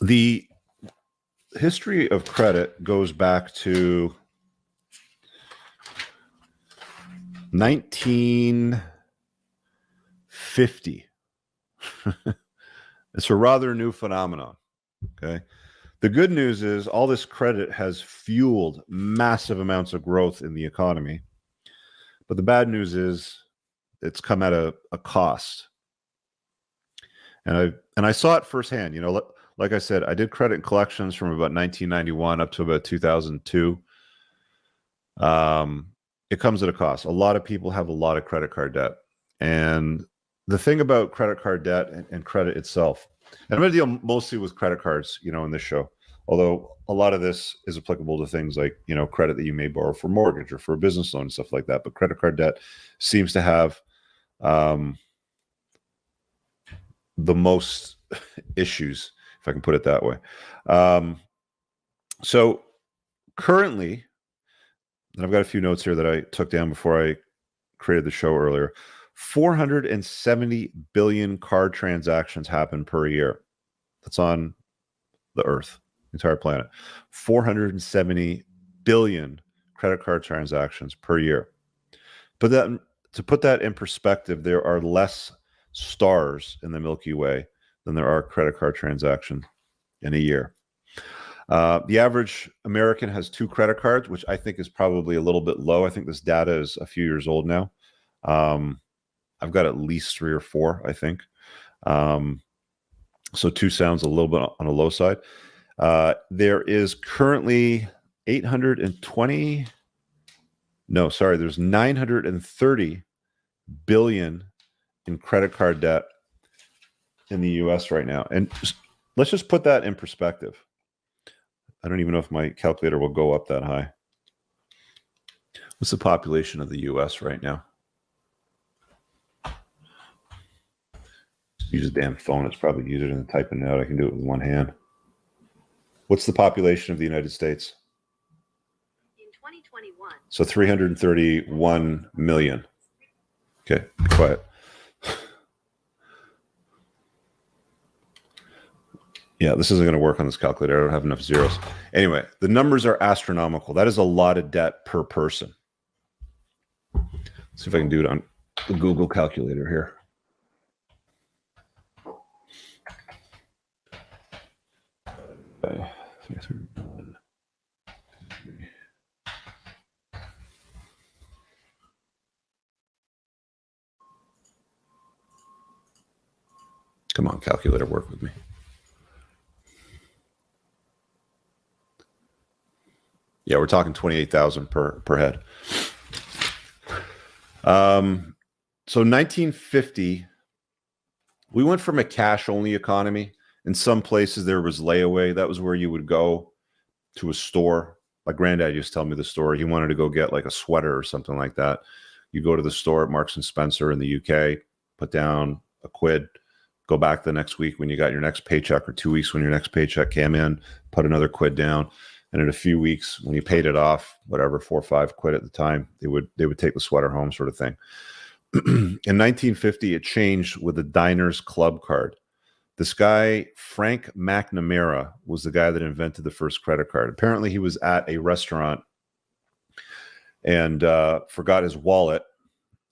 The history of credit goes back to 1950. It's a rather new phenomenon. Okay. The good news is all this credit has fueled massive amounts of growth in the economy. But the bad news is it's come at a cost. And I saw it firsthand. You know, like I said, I did credit collections from about 1991 up to about 2002. It comes at a cost. A lot of people have a lot of credit card debt. And the thing about credit card debt and credit itself, and I'm going to deal mostly with credit cards, you know, in this show, although a lot of this is applicable to things like, you know, credit that you may borrow for mortgage or for a business loan and stuff like that. But credit card debt seems to have the most issues, if I can put it that way. So currently, and I've got a few notes here that I took down before I created the show earlier, 470 billion card transactions happen per year. That's on the Earth, the entire planet. 470 billion credit card transactions per year. But to put that in perspective, there are less stars in the Milky Way than there are credit card transactions in a year. The average American has 2 credit cards, which I think is probably a little bit low. I think this data is a few years old now. I've got at least 3 or 4, I think. So 2 sounds a little bit on the low side. There is currently there's 930 billion in credit card debt in the US right now. And let's just put that in perspective. I don't even know if my calculator will go up that high. What's the population of the US right now? Use a damn phone. It's probably easier than typing it out. I can do it with one hand. What's the population of the United States? In 2021. So 331 million. Okay, be quiet. Yeah, this isn't going to work on this calculator. I don't have enough zeros. Anyway, the numbers are astronomical. That is a lot of debt per person. Let's see if I can do it on the Google calculator here. Okay. Come on, calculator, work with me. Yeah, we're talking 28,000 per head. So 1950, we went from a cash-only economy. In some places, there was layaway. That was where you would go to a store. My granddad used to tell me the story. He wanted to go get like a sweater or something like that. You go to the store at Marks and Spencer in the UK, put down a quid, go back the next week when you got your next paycheck, or 2 weeks when your next paycheck came in, put another quid down. And in a few weeks, when you paid it off, whatever, 4 or 5 quid at the time, they would take the sweater home, sort of thing. In 1950, it changed with the Diners Club card. This guy, Frank McNamara, was the guy that invented the first credit card. Apparently, he was at a restaurant and forgot his wallet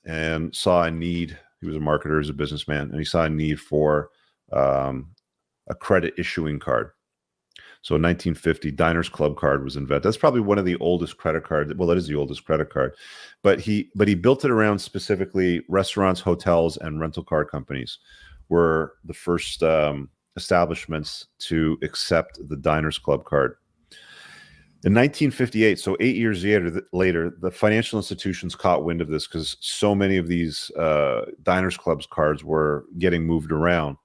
and saw a need. He was a marketer, as a businessman, and he saw a need for a credit issuing card. So in 1950, Diners Club card was invented. That's probably one of the oldest credit cards. Well, that is the oldest credit card. But he built it around specifically restaurants, hotels, and rental car companies were the first establishments to accept the Diners Club card. In 1958, so 8 years later, the financial institutions caught wind of this because so many of these Diners Clubs cards were getting moved around.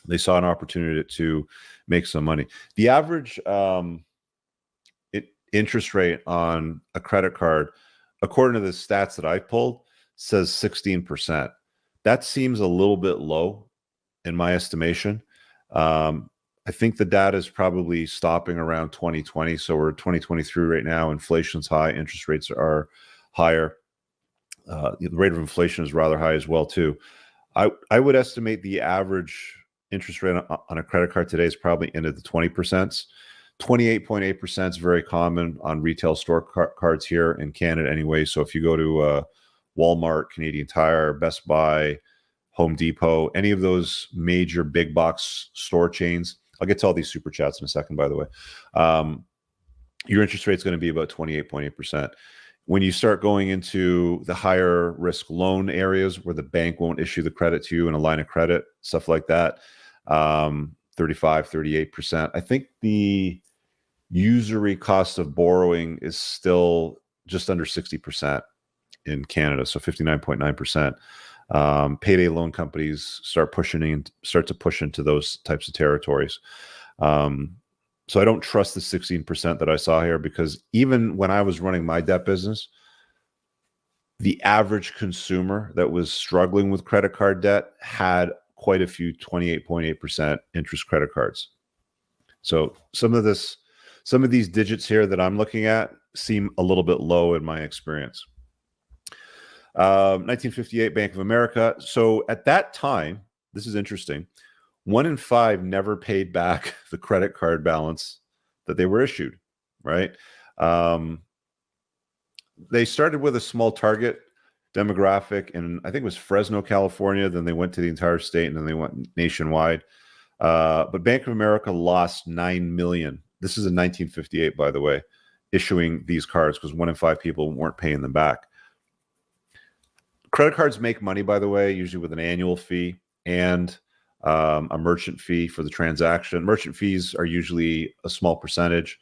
They saw an opportunity to make some money. The average interest rate on a credit card, according to the stats that I pulled, says 16%. That seems a little bit low in my estimation. I think the data is probably stopping around 2020. So we're 2023 right now. Inflation's high. Interest rates are higher. The rate of inflation is rather high as well, too. I would estimate the average interest rate on a credit card today is probably into the 20%. 28.8% is very common on retail store cards here in Canada anyway. So if you go to Walmart, Canadian Tire, Best Buy, Home Depot, any of those major big box store chains, I'll get to all these super chats in a second, by the way. Your interest rate is going to be about 28.8%. When you start going into the higher risk loan areas where the bank won't issue the credit to you in a line of credit, stuff like that, 35, 38%. I think the usury cost of borrowing is still just under 60% in Canada, so 59.9%. Payday loan companies start to push into those types of territories. So I don't trust the 16% that I saw here, because even when I was running my debt business, the average consumer that was struggling with credit card debt had quite a few 28.8% interest credit cards. So some of these digits here that I'm looking at seem a little bit low in my experience. 1958, Bank of America. So at that time, this is interesting, 1 in 5 never paid back the credit card balance that they were issued, right? They started with a small target demographic, and I think it was Fresno, California. Then they went to the entire state, and then they went nationwide. But Bank of America lost 9 million. This is in 1958, by the way, issuing these cards, because 1 in 5 people weren't paying them back. Credit cards make money, by the way, usually with an annual fee and a merchant fee for the transaction. Merchant fees are usually a small percentage.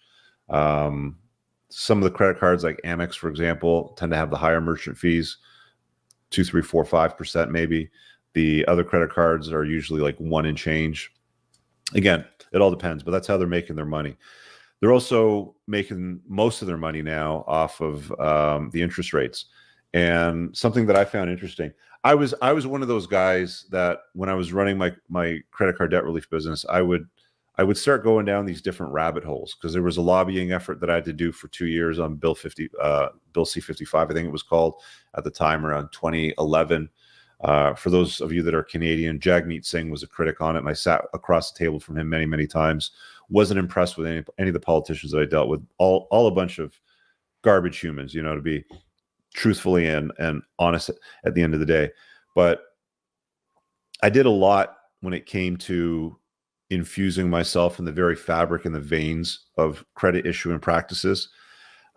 Some of the credit cards, like Amex, for example, tend to have the higher merchant fees, 2, 3, 4, 5% maybe. The other credit cards are usually like 1 and change. Again, it all depends, but that's how they're making their money. They're also making most of their money now off of the interest rates. And something that I found interesting, I was one of those guys that when I was running my credit card debt relief business, I would start going down these different rabbit holes, because there was a lobbying effort that I had to do for 2 years on Bill C-55, I think it was called at the time, around 2011. For those of you that are Canadian, Jagmeet Singh was a critic on it, and I sat across the table from him many, many times. Wasn't impressed with any of the politicians that I dealt with. All a bunch of garbage humans, to be truthfully and honest at the end of the day. But I did a lot when it came to infusing myself in the very fabric and the veins of credit issuing practices.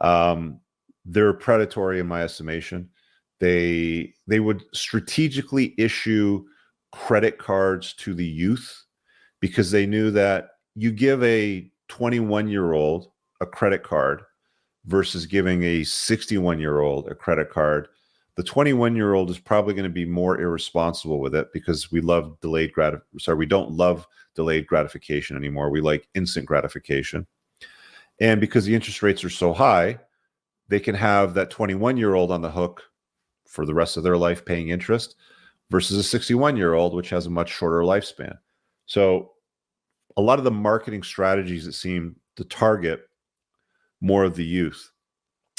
They're predatory in my estimation. They would strategically issue credit cards to the youth, because they knew that you give a 21-year-old a credit card versus giving a 61-year-old a credit card. The 21-year-old is probably going to be more irresponsible with it, because we don't love delayed gratification anymore. We like instant gratification. And because the interest rates are so high, they can have that 21-year-old on the hook for the rest of their life paying interest, versus a 61-year-old, which has a much shorter lifespan. So a lot of the marketing strategies that seem to target more of the youth.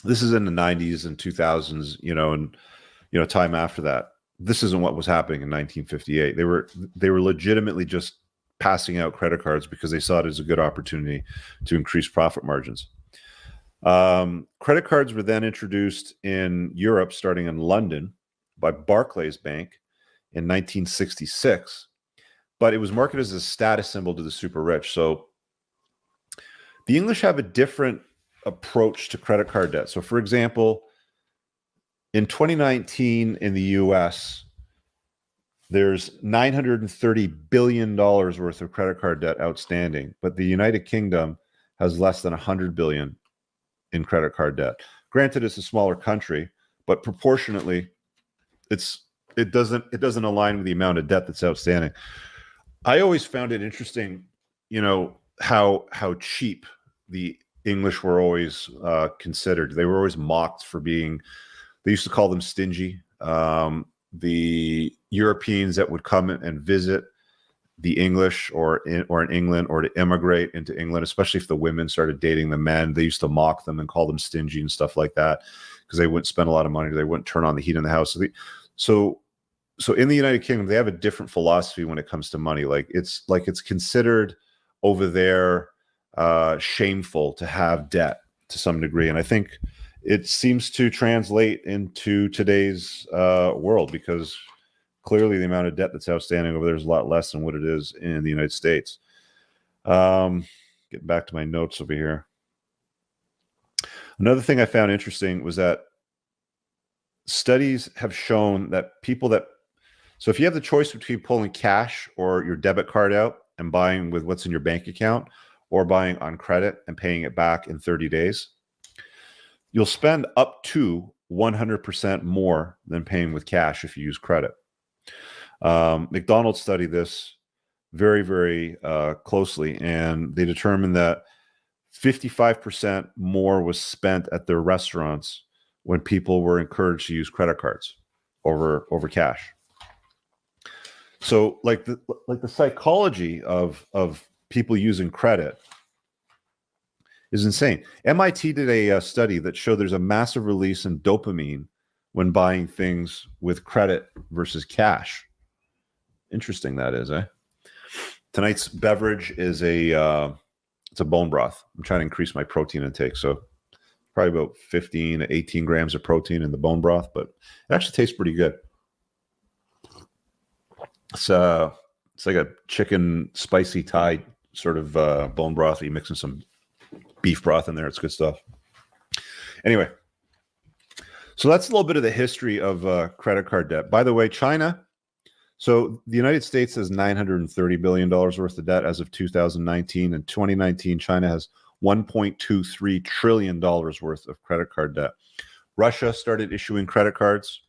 This is in the 90s and 2000s, and time after that. This isn't what was happening in 1958. They were legitimately just passing out credit cards because they saw it as a good opportunity to increase profit margins. Credit cards were then introduced in Europe, starting in London by Barclays Bank in 1966, but it was marketed as a status symbol to the super rich. So the English have a different approach to credit card debt. So for example, in 2019 in the US, there's $930 billion worth of credit card debt outstanding, but the United Kingdom has less than $100 billion in credit card debt. Granted, it's a smaller country, but proportionately, it doesn't align with the amount of debt that's outstanding. I always found it interesting, how cheap the English were always considered. They were always mocked for being. They used to call them stingy. The Europeans that would come and visit the English or in England, or to immigrate into England, especially if the women started dating the men, they used to mock them and call them stingy and stuff like that, because they wouldn't spend a lot of money. They wouldn't turn on the heat in the house. So so in the United Kingdom, they have a different philosophy when it comes to money. It's considered over there shameful to have debt to some degree, and I think it seems to translate into today's world, because clearly the amount of debt that's outstanding over there is a lot less than what it is in the United States. Getting back to my notes over here. Another thing I found interesting was that studies have shown that so if you have the choice between pulling cash or your debit card out and buying with what's in your bank account, or buying on credit and paying it back in 30 days, you'll spend up to 100% more than paying with cash if you use credit. McDonald's studied this very, very closely, and they determined that 55% more was spent at their restaurants when people were encouraged to use credit cards over cash. So like the psychology of people using credit is insane. MIT did a study that showed there's a massive release in dopamine when buying things with credit versus cash. Interesting that is, eh? Tonight's beverage is it's a bone broth. I'm trying to increase my protein intake, so probably about 15 to 18 grams of protein in the bone broth, but it actually tastes pretty good. It's like a chicken spicy Thai sort of bone broth. You mixing some beef broth in there. It's good stuff. Anyway, so that's a little bit of the history of credit card debt. By the way, China. So the United States has $930 billion worth of debt as of 2019. In 2019, China has $1.23 trillion worth of credit card debt. Russia started issuing credit cards,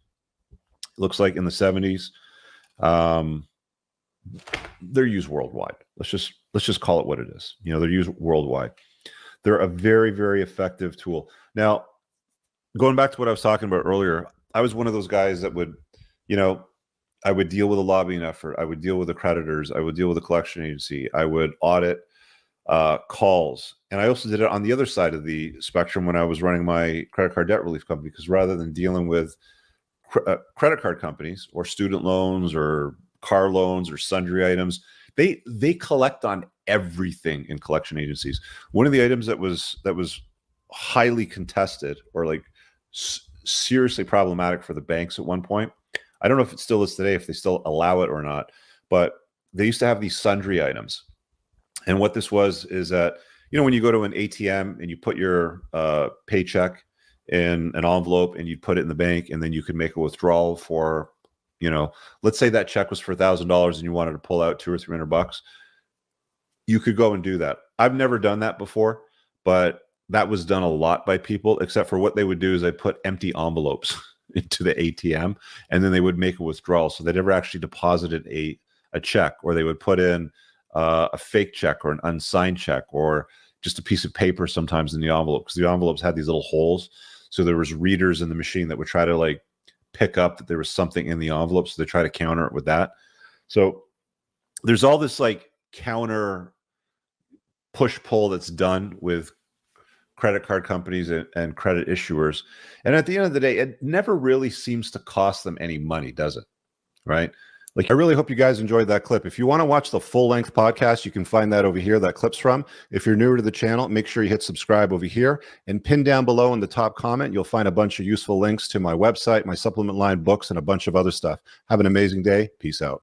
it looks like in the 70s. They're used worldwide. Let's just call it what it is. You know, they're used worldwide. They're a very, very effective tool. Now, going back to what I was talking about earlier, I was one of those guys that would, you know, I would deal with a lobbying effort. I would deal with the creditors. I would deal with the collection agency. I would audit calls. And I also did it on the other side of the spectrum when I was running my credit card debt relief company, because rather than dealing with credit card companies or student loans or car loans or sundry items, they collect on everything in collection agencies. One of the items that was highly contested, or like seriously problematic for the banks at one point, I don't know if it still is today, if they still allow it or not, but they used to have these sundry items. And what this was is that, you know, when you go to an ATM and you put your paycheck in an envelope and you put it in the bank, and then you could make a withdrawal for, you know, let's say that check was for $1,000 and you wanted to pull out $200 or $300, you could go and do that. I've never done that before, but that was done a lot by people, except for what they would do is they put empty envelopes into the ATM, and then they would make a withdrawal. So they never actually deposited a check, or they would put in a fake check or an unsigned check, or just a piece of paper sometimes in the envelope, because the envelopes had these little holes. So there was readers in the machine that would try to like pick up that there was something in the envelope. So they try to counter it with that. So there's all this like counter push pull that's done with credit card companies and credit issuers. And at the end of the day, it never really seems to cost them any money, does it? Right? Like, I really hope you guys enjoyed that clip. If you want to watch the full-length podcast, you can find that over here, that clip's from. If you're newer to the channel, make sure you hit subscribe over here, and pin down below in the top comment, you'll find a bunch of useful links to my website, my supplement line, books, and a bunch of other stuff. Have an amazing day. Peace out.